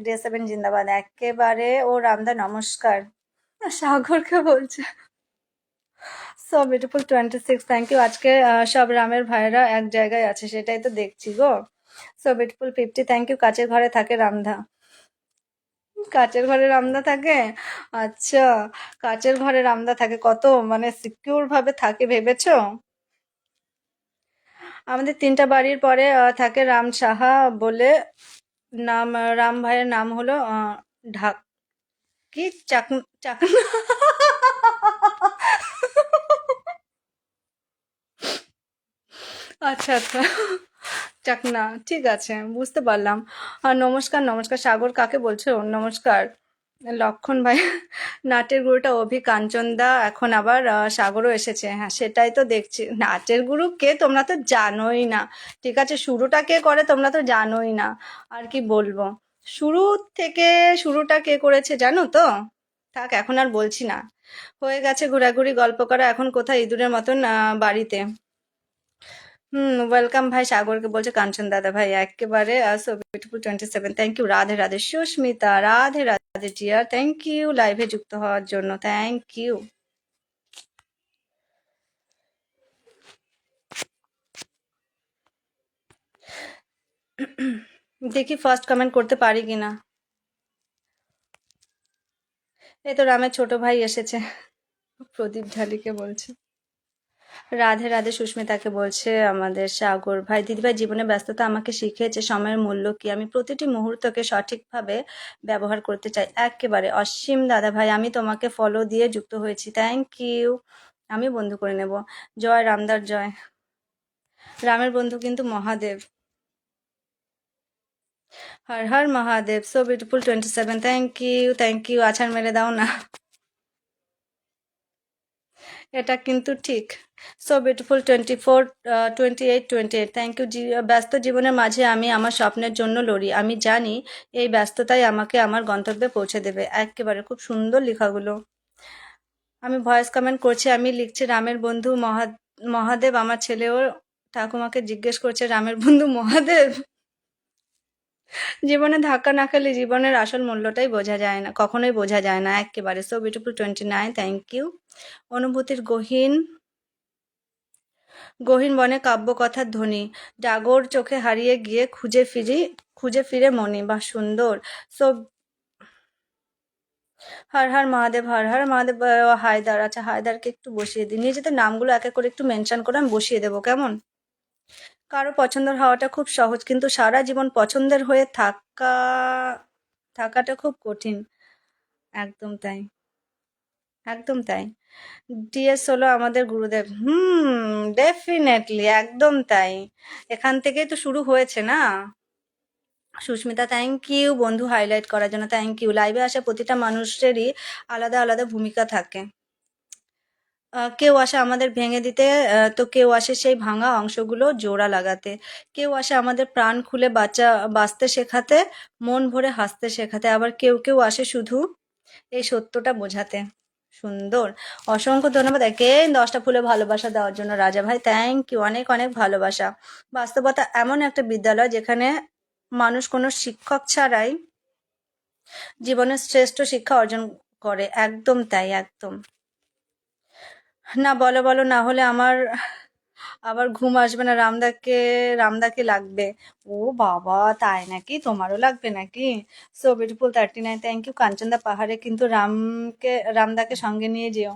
#Day7 জিন্দাবাদ। একেবারে ও রামদা নমস্কার। সাগরকে বলছে সো বিউটিফুল 26, থ্যাংক ইউ। আজকে সব রামের ভাইয়েরা এক জায়গায় আছে, সেটাই তো দেখছি গো। So beautiful 50, thank you. কাচের ঘরে থাকে রামধা। কাচের ঘরে রামদা থাকে? আচ্ছা, কাচের ঘরে রামদা থাকে, কত মানে সিকিউর ভাবে থাকে ভেবেছো? আমাদের 3টা বাড়ির পরে থাকে রাম সাহা বলে নাম। রাম ভাইয়ের নাম হলো ঢাক কি চাকনা। আচ্ছা আচ্ছা, চাকনা, ঠিক আছে, বুঝতে পারলাম। নমস্কার নমস্কার। সাগর কাকে বলছো নমস্কার? লক্ষণ ভাই, নাটের গুরুটা অভি কাঞ্চনদা, এখন আবার সাগরও এসেছে। হ্যাঁ, সেটাই তো দেখছি। নাটের গুরু কে তোমরা তো জানোই না, ঠিক আছে? শুরুটা কে করে তোমরা তো জানোই না, আর কি বলবো। শুরু থেকে শুরুটা কে করেছে জানো তো? থাক, এখন আর বলছি না। হয়ে গেছে ঘোরাঘুরি গল্প করা, এখন কোথায় ইঁদুরের মতন বাড়িতে। ওয়েলকাম ভাই। সাগরকে বলছে কাঞ্চন দাদা ভাই, একেবারে so beautiful 27, thank you. Radhe Radhe Sushmita, Radhe Radhe dear, thank you লাইভে যুক্ত হওয়ার জন্য, থ্যাংক ইউ। দেখি ফার্স্ট কমেন্ট করতে পারি কিনা। এই তো রামের ছোট ভাই এসেছে, প্রদীপ ঢালিকে বলছে। রাধে রাধে সুস্মিতাকে বলছে আমাদের সাগর ভাই। দিদিভাই, জীবনে ব্যস্ততা আমাকে শিখিয়েছে সময়ের মূল্য কি, আমি প্রতিটি মুহূর্তকে সঠিকভাবে ব্যবহার করতে চাই। একেবারে অসীম দাদা ভাই, আমি তোমাকে ফলো দিয়ে যুক্ত হয়েছি, থ্যাংক ইউ। আমি বন্ধু করে নেব। জয় রামদার জয়। রামের বন্ধু কিন্তু Mahadev. Har Har Mahadev. So beautiful 27, thank you thank you. আছাড় মেরে দাও না, এটা কিন্তু ঠিক। So beautiful 24, 28, thank you. ব্যস্ত জীবনের মাঝে আমি আমার স্বপ্নের জন্য লড়ি, আমি জানি এই ব্যস্ততাই আমাকে আমার গন্তব্যে পৌঁছে দেবে। একেবারে খুব সুন্দর লেখাগুলো। আমি ভয়েস কমেন্ট করছি, আমি লিখছি রামের বন্ধু মহাদেব। আমার ছেলেও ঠাকুমাকে জিজ্ঞেস করছে রামের বন্ধু মহাদেব। জীবনে ধাক্কা না খেলে জীবনের আসল মূল্যটাই বোঝা যায় না, কখনোই বোঝা যায় না। একেবারে সো বিউটিফুল 29, থ্যাংক ইউ। অনুভূতির গহীন গহীন বনে কাব্যকথার ধ্বনি, ডাগর চোখে হারিয়ে গিয়ে খুঁজে ফিরে মনি। বা সুন্দর। সো হর হর মহাদেব, হর হর মহাদেব। হায়দার, আচ্ছা হায়দারকে একটু বসিয়ে দিই। নিজেদের নামগুলো এক এক করে একটু মেনশন করে আমি বসিয়ে দেবো, কেমন? কারো পছন্দের হওয়াটা খুব সহজ, কিন্তু সারা জীবন পছন্দের হয়ে থাকাটা খুব কঠিন। একদম তাই, একদম তাই। ডিএস হলো আমাদের গুরুদেব। ডেফিনেটলি, একদম তাই। এখান থেকেই তো শুরু হয়েছে না। সুস্মিতা, থ্যাংক ইউ বন্ধু হাইলাইট করার জন্য, থ্যাংক ইউ। লাইভে আসা প্রতিটা মানুষেরই আলাদা আলাদা ভূমিকা থাকে। কেউ আসে আমাদের ভেঙে দিতে, তো কেউ আসে সেই ভাঙা অংশগুলো জোড়া লাগাতে। কেউ আসে আমাদের প্রাণ খুলে বাঁচতে শেখাতে, মন ভরে হাসতে শেখাতে। আবার কেউ কেউ আসে শুধু এই সত্যটা বোঝাতে। সুন্দর। অসংখ্য ধন্যবাদ একে 10টা ফুলে ভালোবাসা দেওয়ার জন্য রাজা ভাই, থ্যাংক ইউ। অনেক অনেক ভালোবাসা। বাস্তবতা এমন একটা বিদ্যালয় যেখানে মানুষ কোনো শিক্ষক ছাড়াই জীবনের শ্রেষ্ঠ শিক্ষা অর্জন করে। একদম তাই, একদম। না, বলো বলো, না হলে আমার আবার ঘুম আসবে না। রামদাকে লাগবে। ও বাবা, তাই নাকি? তোমারও লাগবে নাকি? So beautiful 39, thank you. কাঞ্চনদা, পাহাড়ে কিন্তু রামদাকে সঙ্গে নিয়ে যেও।